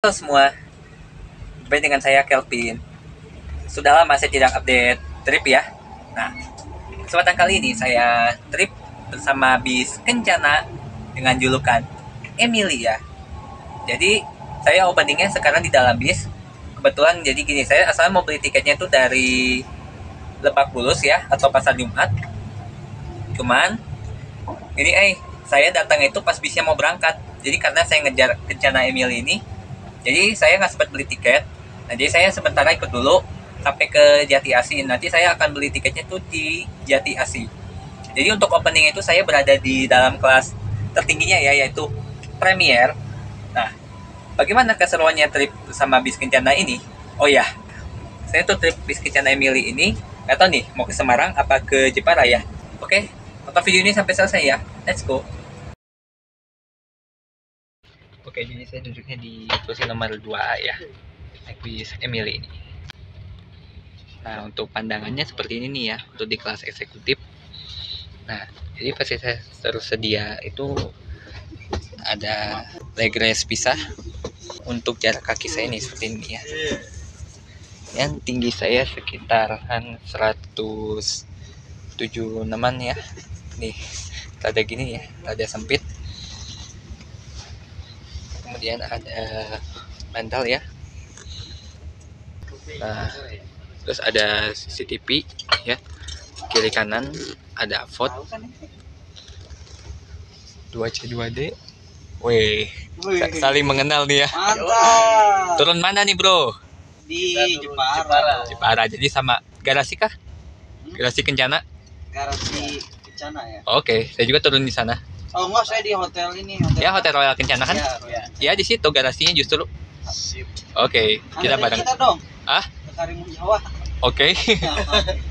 Halo semua, jumpa dengan saya Kelvin. Sudah lama saya tidak update trip ya. Nah, kesempatan kali ini saya trip bersama bis Kencana dengan julukan Emily ya. Jadi saya openingnya sekarang di dalam bis. Kebetulan jadi gini, saya asal mau beli tiketnya tuh dari Lebak Bulus ya, atau Pasar Jumat. Cuman ini saya datang itu pas bisnya mau berangkat. Jadi karena saya ngejar Kencana Emily ini, jadi saya nggak sempat beli tiket. Nah, jadi saya sementara ikut dulu sampai ke Jati Asih. Nanti saya akan beli tiketnya tuh di Jati Asih. Jadi untuk opening itu saya berada di dalam kelas tertingginya ya, yaitu Premier. Nah, bagaimana keseruannya trip sama bis Kencana ini? Oh ya, saya tuh trip bis Kencana Emily ini nggak tahu nih mau ke Semarang apa ke Jepara ya. Oke, tonton video ini sampai selesai ya. Let's go. Oke, jadi saya duduknya di kursi nomor 2A ya, naik bis Emily ini. Nah, untuk pandangannya seperti ini nih ya, untuk di kelas eksekutif. Nah, jadi fasilitas tersedia itu ada leg rest pisah. Untuk jarak kaki saya ini seperti ini ya. Yang tinggi saya sekitaran 176-an ya. Nih, rada gini ya, rada sempit. Kemudian ada bantal ya. Nah, terus ada CCTV ya. Kiri kanan ada vote 2C2D. Wih, saling mengenal nih ya. Mantap. Turun mana nih bro? Di Jepara. Jepara. Jadi sama garasi kah? Garasi Kencana. Garasi Kencana ya. Oke, saya juga turun di sana. Oh enggak, saya di hotel ini. Ya, Hotel Royal Kencana kan? Ya. Ya, di situ garasinya justru. Oke, kita Anterin bareng. kita dong. Ah? Ke Karimun Jawa. Oke.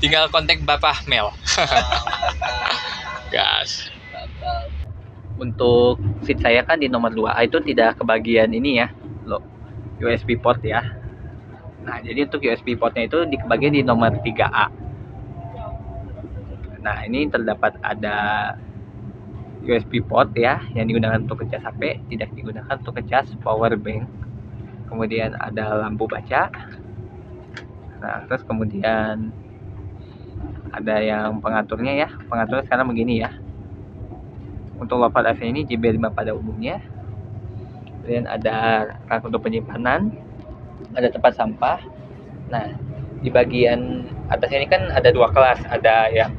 Tinggal kontak Bapak Mel. Gas. Untuk seat saya kan di nomor 2A itu tidak kebagian ini ya, loh, USB port ya. Nah, jadi untuk USB portnya itu di kebagian di nomor 3A. Nah, ini terdapat ada USB port ya, yang digunakan untuk ngecas HP, tidak digunakan untuk ngecas power bank. Kemudian ada lampu baca. Nah, terus kemudian ada yang pengaturnya ya. Pengaturnya sekarang begini ya. Untuk louvre AC ini JB5 pada umumnya. Kemudian ada rak untuk penyimpanan, ada tempat sampah. Nah, di bagian atasnya ini kan ada dua kelas, ada yang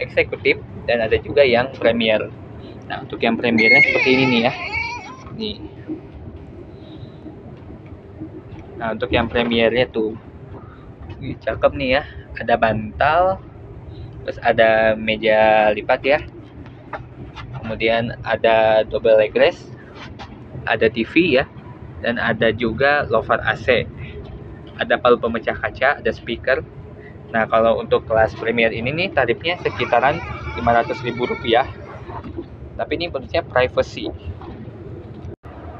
eksekutif dan ada juga yang premier. Nah, untuk yang premiernya seperti ini nih ya. Nih. Nah, untuk yang premiernya tuh, cakep nih ya. Ada bantal, terus ada meja lipat ya. Kemudian ada double leg rest, ada TV ya, dan ada juga louvre AC. Ada palu pemecah kaca, ada speaker. Nah, kalau untuk kelas premier ini nih tarifnya sekitaran Rp500.000. Tapi ini bentuknya privacy.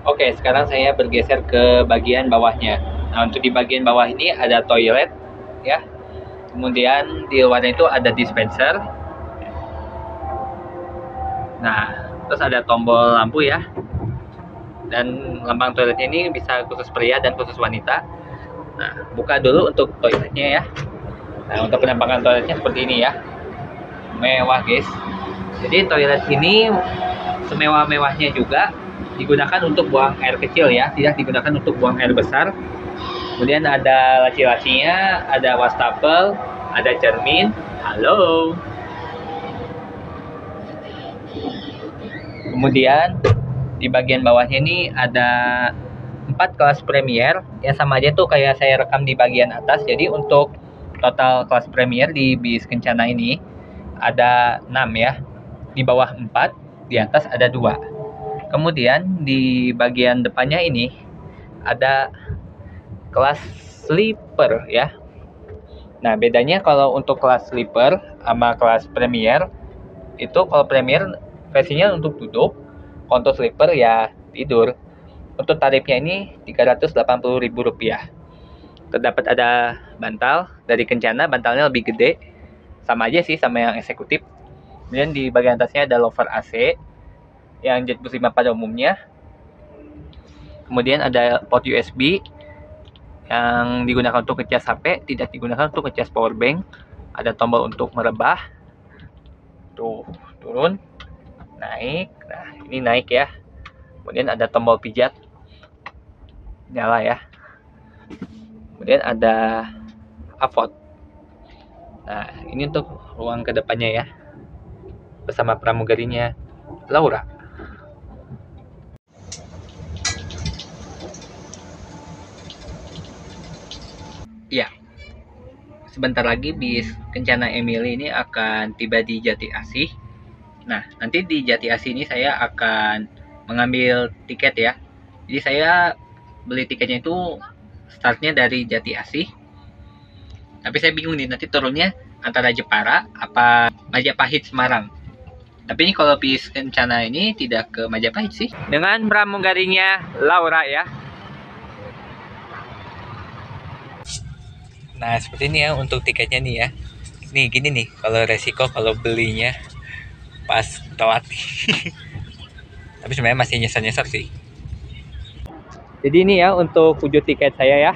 Oke, sekarang saya bergeser ke bagian bawahnya. Nah, untuk di bagian bawah ini ada toilet ya. Kemudian di luarnya itu ada dispenser. Nah, terus ada tombol lampu ya. Dan lambang toiletnya ini bisa khusus pria dan khusus wanita. Nah, buka dulu untuk toiletnya ya. Nah, untuk penampakan toiletnya seperti ini ya. Mewah guys. Jadi toilet ini semewah-mewahnya juga digunakan untuk buang air kecil ya, tidak digunakan untuk buang air besar. Kemudian ada laci-lacinya, ada wastafel, ada cermin. Halo. Kemudian di bagian bawahnya ini ada 4 kelas premier ya, sama aja tuh kayak saya rekam di bagian atas. Jadi untuk total kelas premier di bis Kencana ini ada 6 ya, di bawah 4, di atas ada 2. Kemudian di bagian depannya ini ada kelas sleeper ya. Nah, bedanya kalau untuk kelas sleeper sama kelas premier itu, kalau premier versinya untuk duduk, untuk sleeper ya tidur. Untuk tarifnya ini Rp380.000. Terdapat ada bantal dari Kencana, bantalnya lebih gede, sama aja sih sama yang eksekutif. Kemudian di bagian atasnya ada louvre AC yang Jet Bus 5 pada umumnya. Kemudian ada port USB yang digunakan untuk ngecas HP, tidak digunakan untuk ngecas power bank. Ada tombol untuk merebah. Tuh, turun, naik. Nah, ini naik ya. Kemudian ada tombol pijat. Nyala ya. Kemudian ada avot. Nah, ini untuk ruang kedepannya ya. Bersama pramugarinya Laura. Ya, sebentar lagi bis Kencana Emily ini akan tiba di Jati Asih. Nah, nanti di Jati Asih ini saya akan mengambil tiket ya. Jadi saya beli tiketnya itu startnya dari Jati Asih. Tapi saya bingung nih, nanti turunnya antara Jepara apa Majapahit Semarang. Tapi ini kalau bis Kencana ini tidak ke Majapahit sih. Dengan pramugarinya Laura ya. Nah, seperti ini ya untuk tiketnya nih ya. Nih gini nih, kalau resiko kalau belinya pas telat. Tapi sebenarnya masih nyesar-nyesar sih. Jadi ini ya untuk wujud tiket saya ya.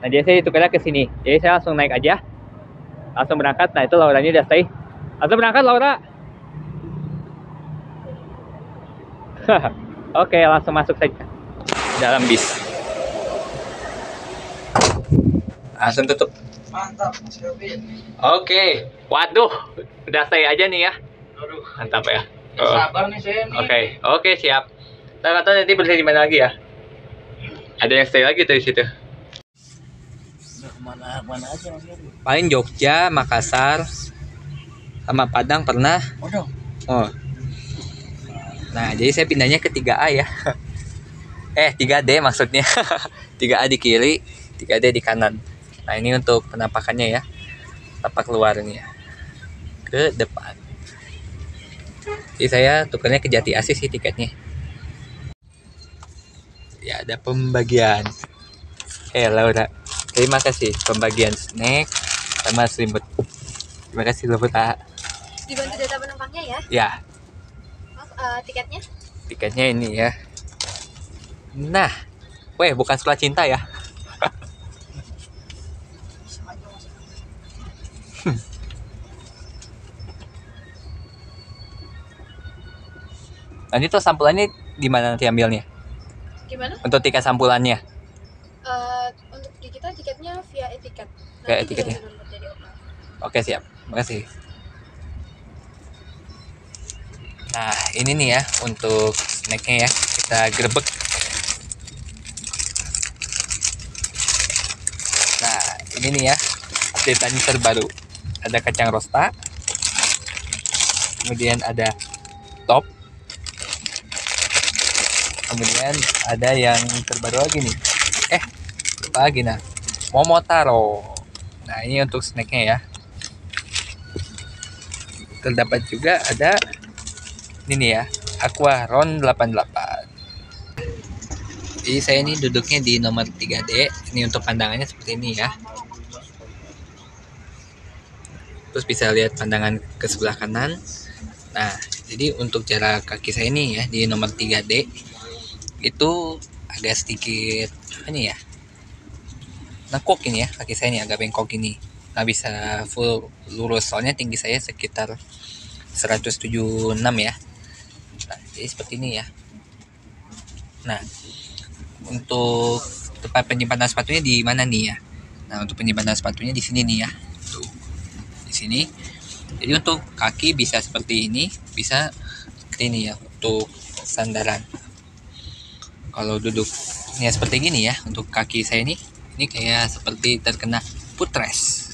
Nah, jadi saya tukarnya ke sini. Jadi saya langsung naik aja. Langsung berangkat. Nah, itu Lauranya udah stay. Langsung berangkat Laura. Oke, langsung masuk saja dalam bis. Langsung tutup. Mantap, Mas Kevin. Oke, waduh, udah stay aja nih ya. Aduh, Mantap ya. sabar nih saya nih. Oke, siap. Ntar atau nanti bersih di mana lagi ya? Ada yang stay lagi tuh di situ. Udah kemana aja Mas Kevin? Paling Jogja, Makassar, sama Padang pernah. Waduh. Oh. Nah, jadi saya pindahnya ke 3A ya. 3D maksudnya. 3A di kiri, 3D di kanan. Nah, ini untuk penampakannya ya. Tapak luarnya. Ke depan. Jadi saya tukarnya ke Jati Asih sih tiketnya. Ya, ada pembagian. Laura. Terima kasih pembagian snack sama selimut. Terima kasih Laura. Dibantu data penumpangnya ya. Ya, Mas, tiketnya? tiketnya ini ya. Nah, bukan Surat Cinta ya. Nanti tuh sampulannya di mana nanti ambilnya? Gimana? Untuk tiket sampulannya. Untuk di kita tiketnya via e-tiket. Via Nanti e-tiket ya? kita download dari Opera. Oke, siap. Makasih. Nah, ini nih ya untuk snacknya ya. Kita grebek. Nah, ini nih ya update terbaru. Ada kacang rosta. Kemudian ada top. Kemudian ada yang terbaru lagi nih. Apa lagi nah? Momotaro. Nah, ini untuk snacknya ya. Terdapat juga ada ini nih ya, Aqua Ron 88. Jadi saya ini duduknya di nomor 3D. Ini untuk pandangannya seperti ini ya. Terus bisa lihat pandangan ke sebelah kanan. Nah, jadi untuk jarak kaki saya ini ya di nomor 3D itu agak sedikit ini ya. Nengkok ini ya, kaki saya ini agak bengkok ini. Nggak bisa full lurus soalnya tinggi saya sekitar 176 ya. Nah, jadi seperti ini ya. Nah, untuk tempat penyimpanan sepatunya di mana nih ya? Nah, untuk penyimpanan sepatunya di sini nih ya. Tuh. Di sini. Jadi untuk kaki bisa seperti ini, bisa seperti ini ya untuk sandaran. Kalau duduknya seperti gini ya, untuk kaki saya ini kayak seperti terkena footrest.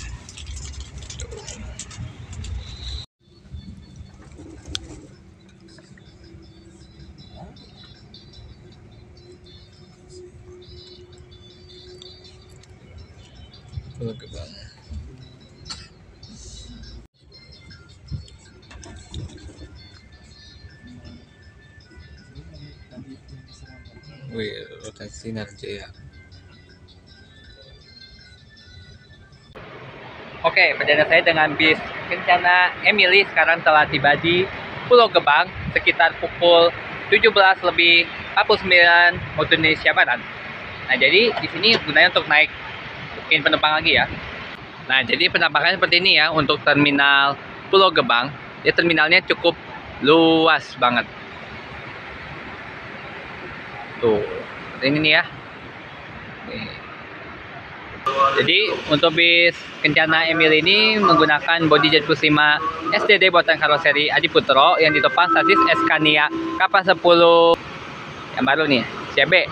Wih, rotasi Narjaya. Oke, perjalanan saya dengan bis Kencana Emily sekarang telah tiba di Pulau Gebang sekitar pukul 17 lebih 49 waktu Indonesia Barat. Nah, jadi di sini gunanya untuk naik bikin penumpang lagi ya. Nah, jadi penampakannya seperti ini ya untuk terminal Pulau Gebang. Ya, terminalnya cukup luas banget. Tuh, ini nih ya. Nih. Jadi untuk bis Kencana Emil ini menggunakan bodi jet plus 5 SDD buatan karoseri Adi Putro yang ditopang sasis Scania kapal 10 yang baru nih, CB.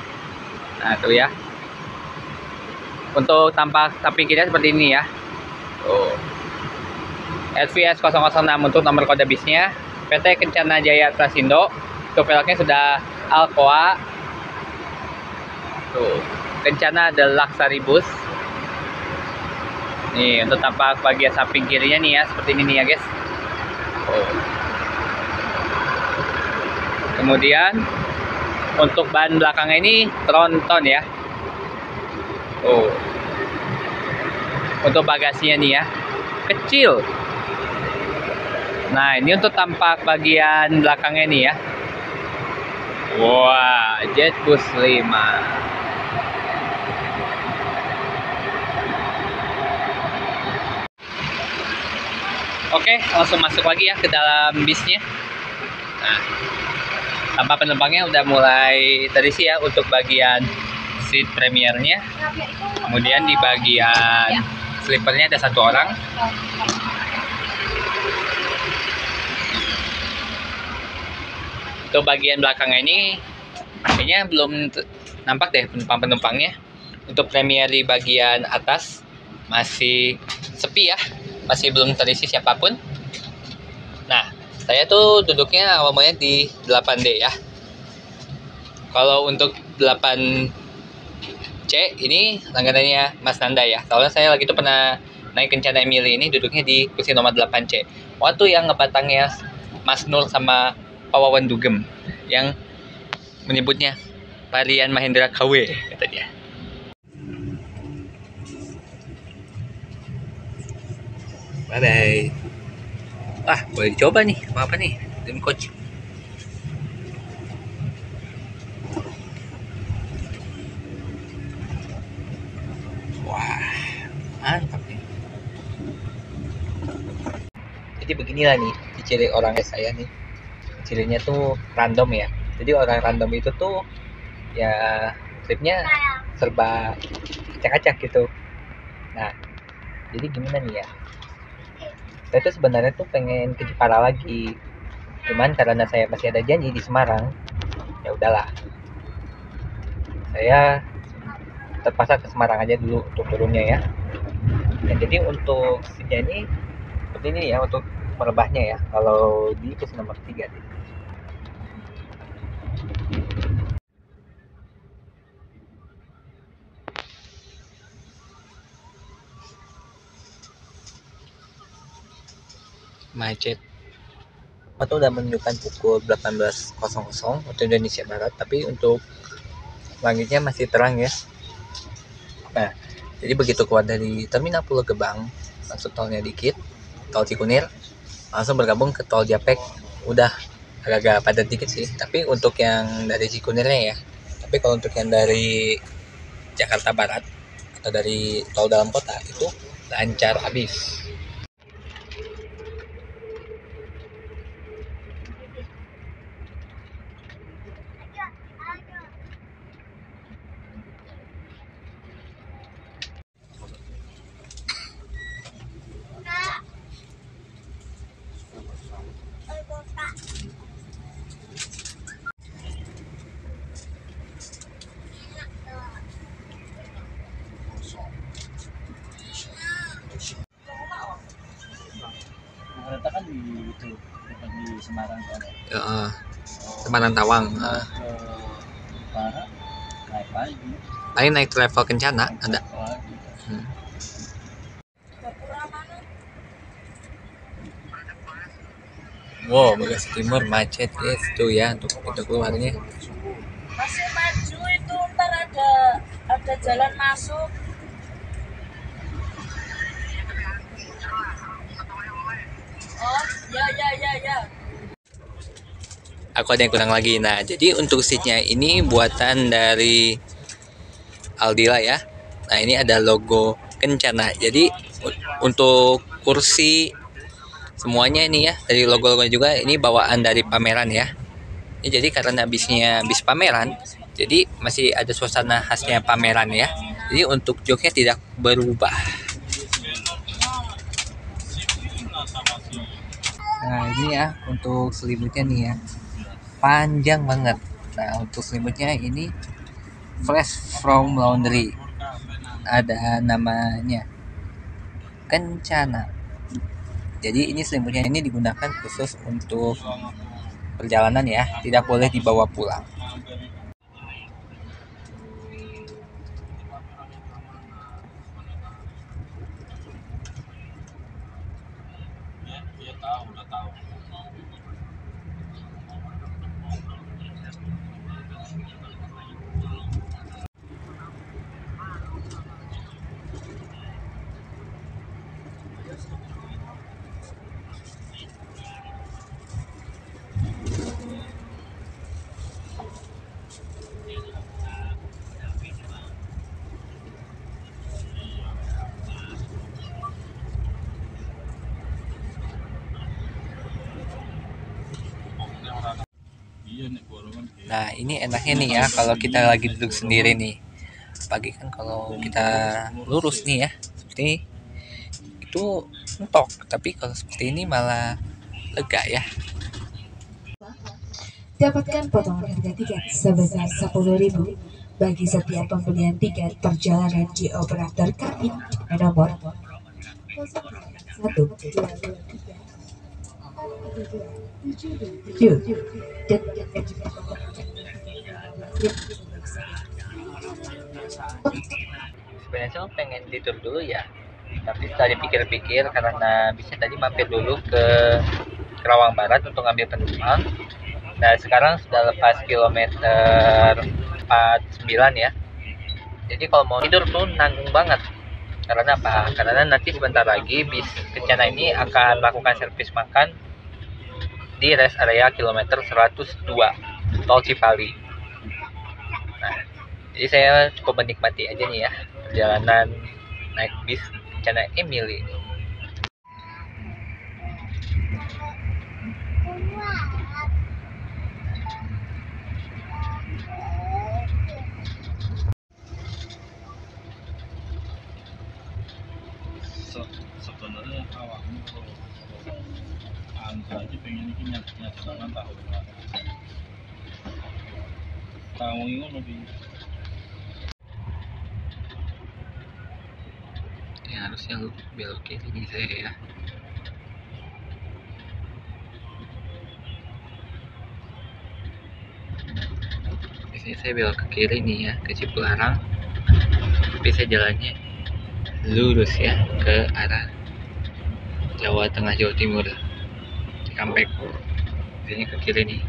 Nah, tuh ya. Untuk tampak samping kiri seperti ini ya. Tuh. LVS 006 untuk nomor kode bisnya. PT Kencana Jaya Trasindo. Untuk velgnya sudah Alcoa. Tuh. Kencana Deluxe Bus. Nih, untuk tampak bagian samping kirinya nih ya, seperti ini nih ya, guys. Oh. Kemudian untuk ban belakangnya ini tronton ya. Oh. Untuk bagasinya nih ya, kecil. Nah, ini untuk tampak bagian belakangnya nih ya. Wah, jet bus 5. Oke, langsung masuk lagi ya ke dalam bisnya. Nah, tanpa penumpangnya udah mulai terisi ya untuk bagian seat premiernya. Kemudian di bagian sleepernya ada 1 orang. Untuk bagian belakangnya ini kayaknya belum nampak deh penumpang-penumpangnya. Untuk premier di bagian atas masih sepi ya. Masih belum terisi siapapun. Nah, saya tuh duduknya awalnya di 8D ya. Kalau untuk 8C ini langganannya Mas Nanda ya. Soalnya saya lagi tuh pernah naik Kencana Emily ini duduknya di kursi nomor 8C. Waktu yang ngebatangnya Mas Nur sama Pak Wawan Dugem yang menyebutnya varian Mahendra KW katanya. Bye-bye. Wah, boleh dicoba nih. Apa nih? Dream Coach. Wah, mantap nih. Jadi beginilah nih ciri orang saya nih. Cirinya tuh random ya. Jadi orang random itu tuh ya tripnya serba acak-acak gitu. Nah, jadi gimana nih ya? Saya tuh sebenarnya tuh pengen ke Jepara lagi, cuman karena saya masih ada janji di Semarang, ya udahlah, saya terpaksa ke Semarang aja dulu untuk turunnya ya. Nah, jadi untuk seatnya ini seperti ini ya untuk merebahnya ya, kalau di kursi nomor 3 nih. Macet. Waktu udah menunjukkan pukul 18.00 waktu Indonesia Barat, tapi untuk langitnya masih terang ya. Nah, jadi begitu keluar dari terminal Pulau Gebang, masuk tolnya dikit, tol Cikunir, langsung bergabung ke tol Japek. Udah agak-agak padat dikit sih, tapi untuk yang dari Cikunirnya ya. Tapi kalau untuk yang dari Jakarta Barat atau dari tol dalam kota itu lancar habis. Kereta kan di itu dekat di Semarang kan. Semarang Tawang. Ke Jepara naik lagi. Paling naik travel Kencana ada. Lagi. Wow, Bekasi Timur macet guys tuh ya untuk pintu keluarnya. Masih maju itu, ntar ada jalan masuk. Oh, ya. aku ada yang kurang lagi. Nah, jadi untuk seatnya ini buatan dari Aldila ya. Nah, ini ada logo Kencana. Jadi untuk kursi semuanya ini ya dari logo-logo juga ini bawaan dari pameran ya. Jadi karena bisnya bis pameran, jadi masih ada suasana khasnya pameran ya. Jadi untuk joknya tidak berubah. Nah ini ya untuk selimutnya nih ya, panjang banget. Nah untuk selimutnya ini fresh from laundry, ada namanya Kencana. Jadi ini selimutnya ini digunakan khusus untuk perjalanan ya, tidak boleh dibawa pulang. Nah ini enaknya nih ya kalau kita lagi duduk sendiri nih. Pagi kan kalau kita lurus nih ya seperti itu mentok, tapi kalau seperti ini malah lega ya. Dapatkan potongan harga tiket sebesar 10.000 bagi setiap pembelian tiket perjalanan di operator kami nomor 11223 dan Sebenarnya saya pengen tidur dulu ya, tapi setelah dipikir-pikir karena bisa tadi mampir dulu ke Kerawang Barat untuk ngambil penumpang. Nah sekarang sudah lepas kilometer 49 ya. Jadi kalau mau tidur tuh nanggung banget. Karena apa? Karena nanti sebentar lagi bis Kencana ini akan melakukan servis makan di rest area kilometer 102 tol Cipali. Nah, jadi saya cukup menikmati aja nih ya perjalanan naik bis Kencana Emily ini. Sebenarnya awakmu anu aja pengen iki nyatakan tahu kamu ini lebih Ya harusnya lu belok kiri nih saya ya. Biasanya saya belok ke kiri nih ya ke Cipularang, tapi saya jalannya lurus ya ke arah Jawa Tengah Jawa Timur, Cikampek. Biasanya ke kiri nih.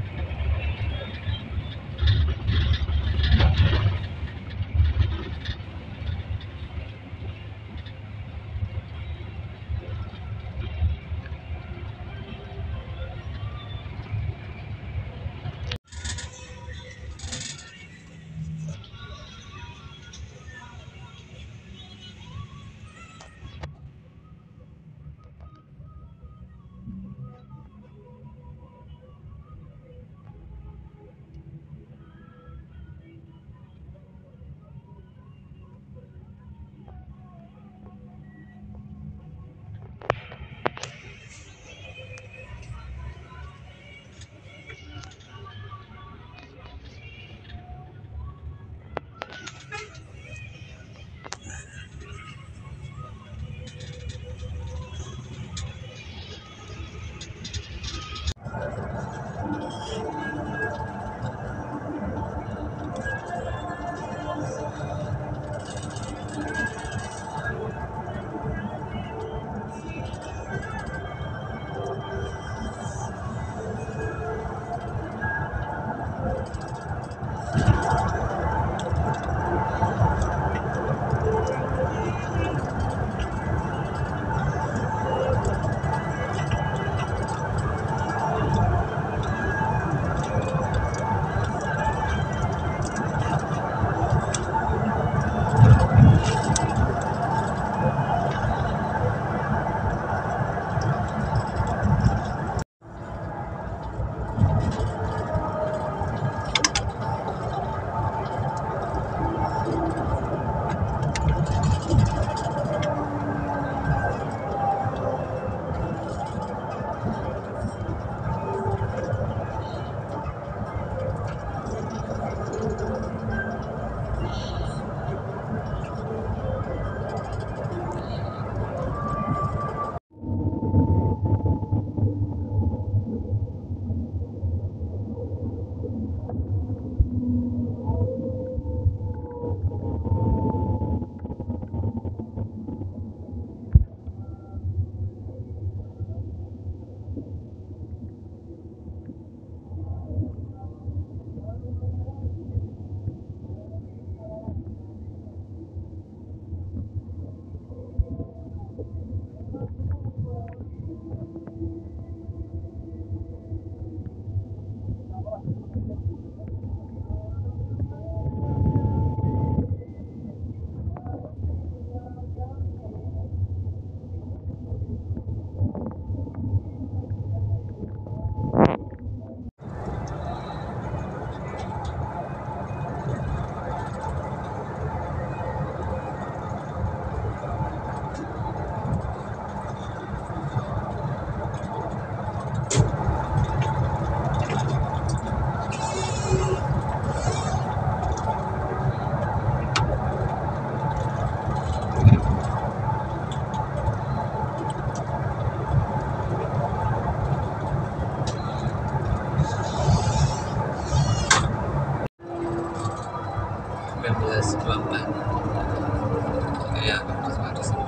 ya 102.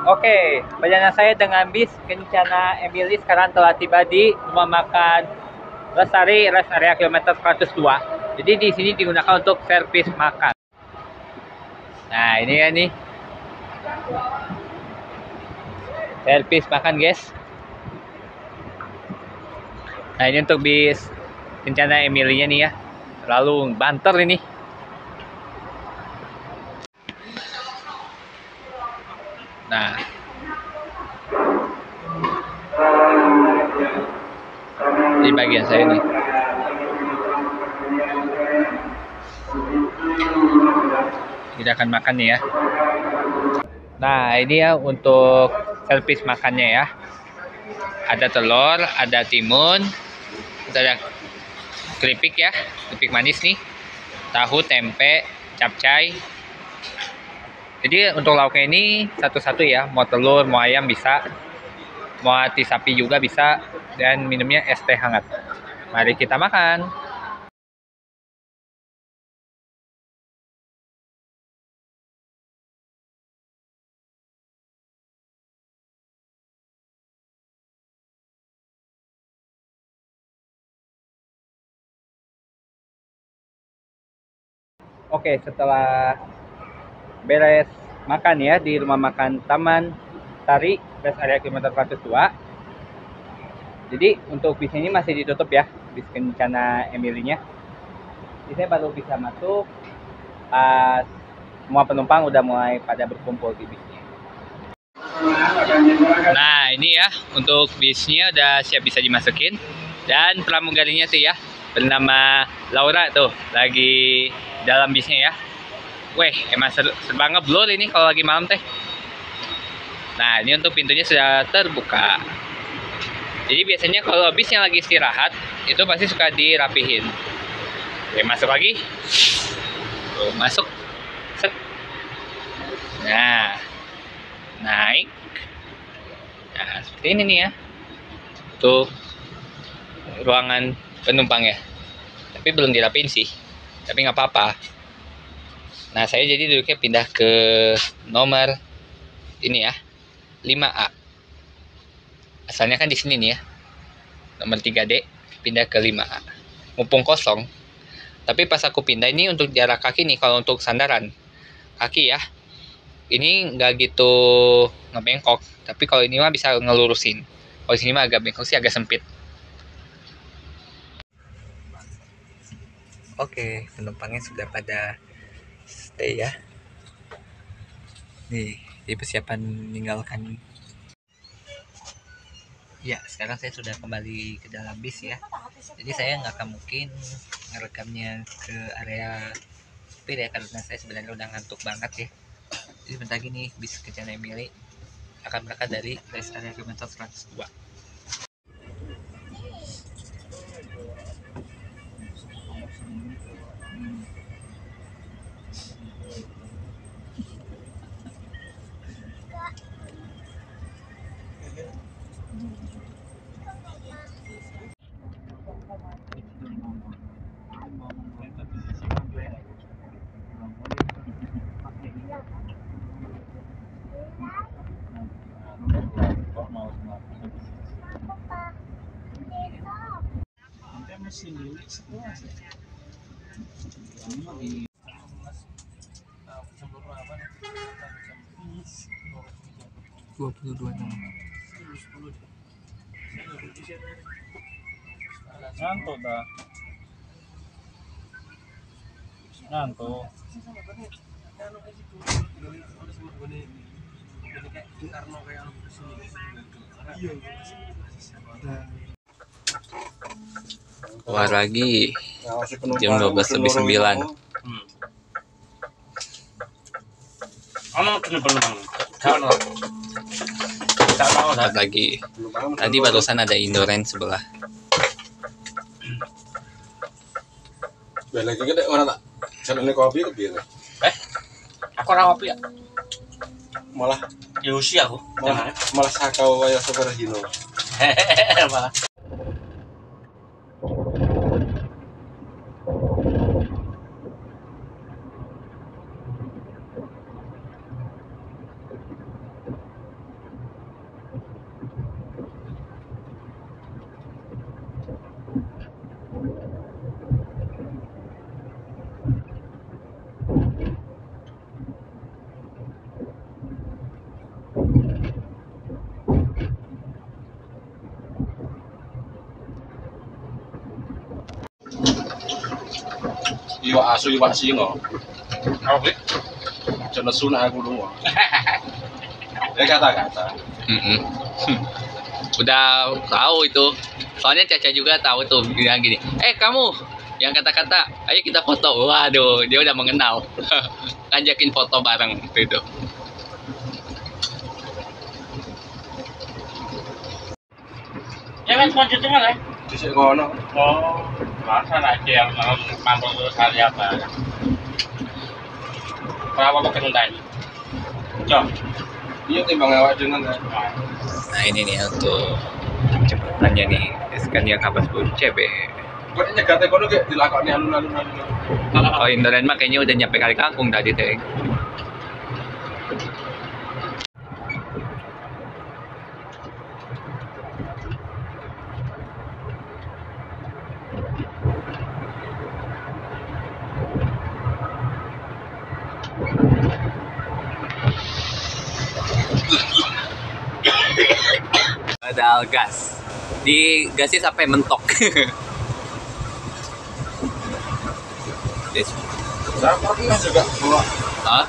Oke, perjalanan saya dengan bis Kencana Emily sekarang telah tiba di rumah makan Lestari rest area kilometer 102. Jadi di sini digunakan untuk servis makan. Nah, ini ya nih. Servis makan, guys. Nah, ini untuk bis Kencana Emily-nya nih ya. Lalu banter ini. Nah, di bagian saya nih. Kita akan makan nih ya. Nah, ini ya untuk servis makannya ya. Ada telur, ada timun, ada keripik ya, keripik manis nih, tahu, tempe, capcay. Jadi untuk lauknya ini satu-satu ya, mau telur, mau ayam bisa, mau hati sapi juga bisa, dan minumnya es teh hangat. Mari kita makan. Oke, setelah beres makan ya di rumah makan Taman Sari rest area kilometer 102. Jadi untuk bis ini masih ditutup ya, bis Kencana Emily-nya. Jadi saya baru bisa masuk pas semua penumpang udah mulai pada berkumpul di bisnya. Nah, ini ya untuk bisnya udah siap bisa dimasukin, dan pramugarinya tuh ya bernama Laura tuh lagi dalam bisnya ya. Weh, emang serba ngeblur ini kalau lagi malam teh. Nah, ini untuk pintunya sudah terbuka. Jadi biasanya kalau bis yang lagi istirahat itu pasti suka dirapihin. Oke, masuk lagi. Tuh, masuk. Set. Nah, naik. Nah, seperti ini nih ya. Tuh ruangan penumpang ya. Tapi belum dirapiin sih. Tapi nggak apa-apa. Nah, saya jadi duduknya pindah ke nomor ini ya, 5A. Asalnya kan di sini nih ya, nomor 3D, pindah ke 5A. Mumpung kosong. Tapi pas aku pindah ini untuk jarak kaki nih, kalau untuk sandaran kaki ya, ini nggak gitu ngebengkok. Tapi kalau ini mah bisa ngelurusin. Kalau sini mah agak bengkok sih, agak sempit. Oke, penumpangnya sudah pada stay ya. Nih, di persiapan meninggalkan. Ya, sekarang saya sudah kembali ke dalam bis ya. Jadi saya nggak akan mungkin ngerekamnya ke area supir ya, karena saya sebenarnya udah ngantuk banget ya. Jadi bentar lagi nih bis Kencana Emily akan berangkat dari rest area kilometer 102. Mesin milik sekolah. 22 nama. Ngantuk dah. Ngantuk. Keluar lagi jam 12:09. Keluar lagi. Tadi barusan ada Indoren sebelah. Lagi gede orang tak. Saya ini kopi ke biar. Aku orang kopi ya. Malah Ya usia aku. malah sakau kayak superhero. Malah. iwak asu iwak singo. Apa sih? Jenis sunah aku dulu. Ya kata-kata. Udah tahu itu. Soalnya Caca juga tahu tuh bilang gini. Kamu yang kata-kata, ayo kita foto. Waduh, dia udah mengenal. Ngajakin foto bareng itu. Ya kan selanjutnya mana? Di sini kono. Oh, masa aja yang mampu terus hari apa? Berapa pakai tadi? Cok. Iya timbang awak dengan Nah ini nih untuk cepatannya nih. Scania kapas pun CB. kok nyegate kono kayak dilakoni alun-alun. Oh Indoren mah kayaknya udah nyampe kali kangkung tadi teh. Ada gas. Di gasnya sampai mentok. Saya pernah juga bawa Hah?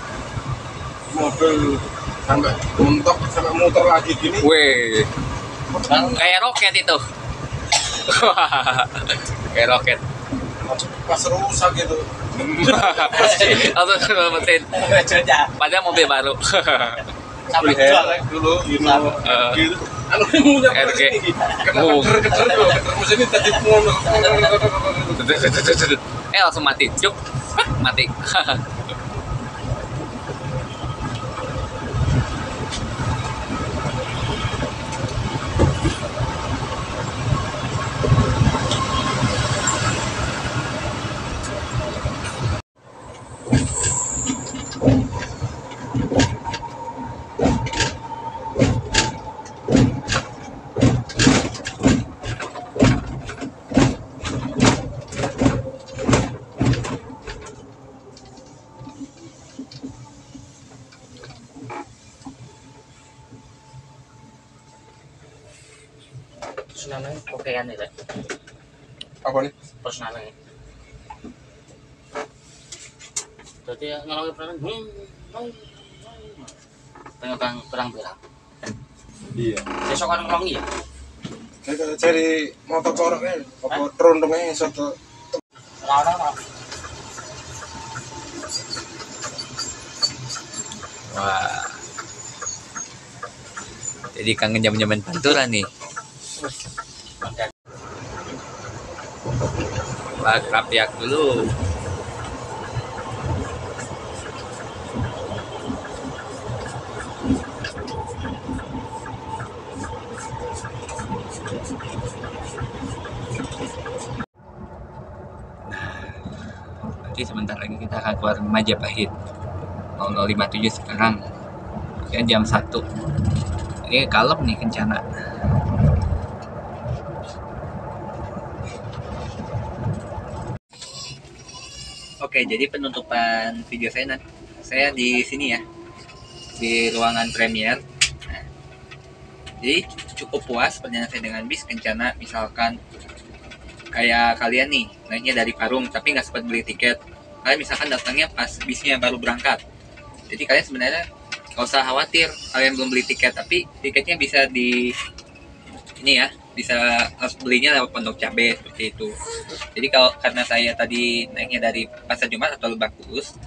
mobil sampai mentok sampai muter lagi gini. Weh. Kayak roket itu. Kayak roket. Pas rusak gitu. Langsung mesin. Padahal mobil baru. Sampai jual dulu gitu. Gitu. Anu muter RG. Kena keter juga. Mesin ini tadi ngono. Langsung mati. Cuk. Mati. Terus namanya kokean itu. Apa nih? Terus namanya. Jadi nolongin perang. Pengen perang bilang. Iya. Besok orang ngomong ya. Saya cari motor koroknya, apa trondongnya satu. Orang-orang. Wah. Jadi kangen zaman-zaman pantura nih. Pak rapiak dulu. Nanti sebentar lagi kita akan keluar Majapahit 0057 sekarang ya jam 1. Ini kalem nih kencana. Oke, jadi penutupan video saya di sini ya, di ruangan Premier. Nah, jadi cukup puas perjalanan saya dengan bis Kencana. Misalkan kayak kalian nih naiknya dari Parung tapi nggak sempat beli tiket, kalian misalkan datangnya pas bisnya baru berangkat, jadi kalian sebenarnya nggak usah khawatir kalian belum beli tiket, tapi tiketnya bisa di ini ya, bisa harus belinya lewat Pondok Cabe seperti itu. Jadi karena saya tadi naiknya dari Pasar Jumat atau Lebak Bulus,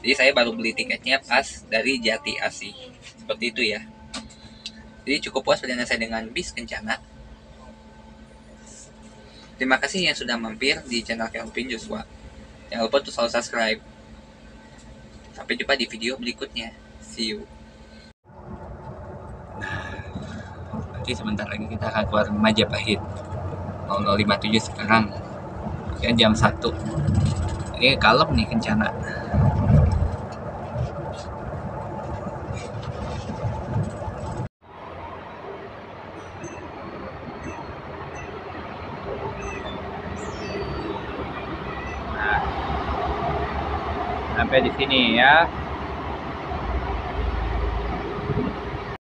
jadi saya baru beli tiketnya pas dari Jati Asih seperti itu ya. Jadi cukup puas perjalanan saya dengan bis Kencana. Terima kasih yang sudah mampir di channel Kelvin Joshua. Jangan lupa untuk selalu subscribe. Sampai jumpa di video berikutnya. See you. Nah, nanti sebentar lagi kita akan keluar Majapahit 0057 sekarang ya jam 1. Ini kalem nih Kencana. Sampai di sini ya.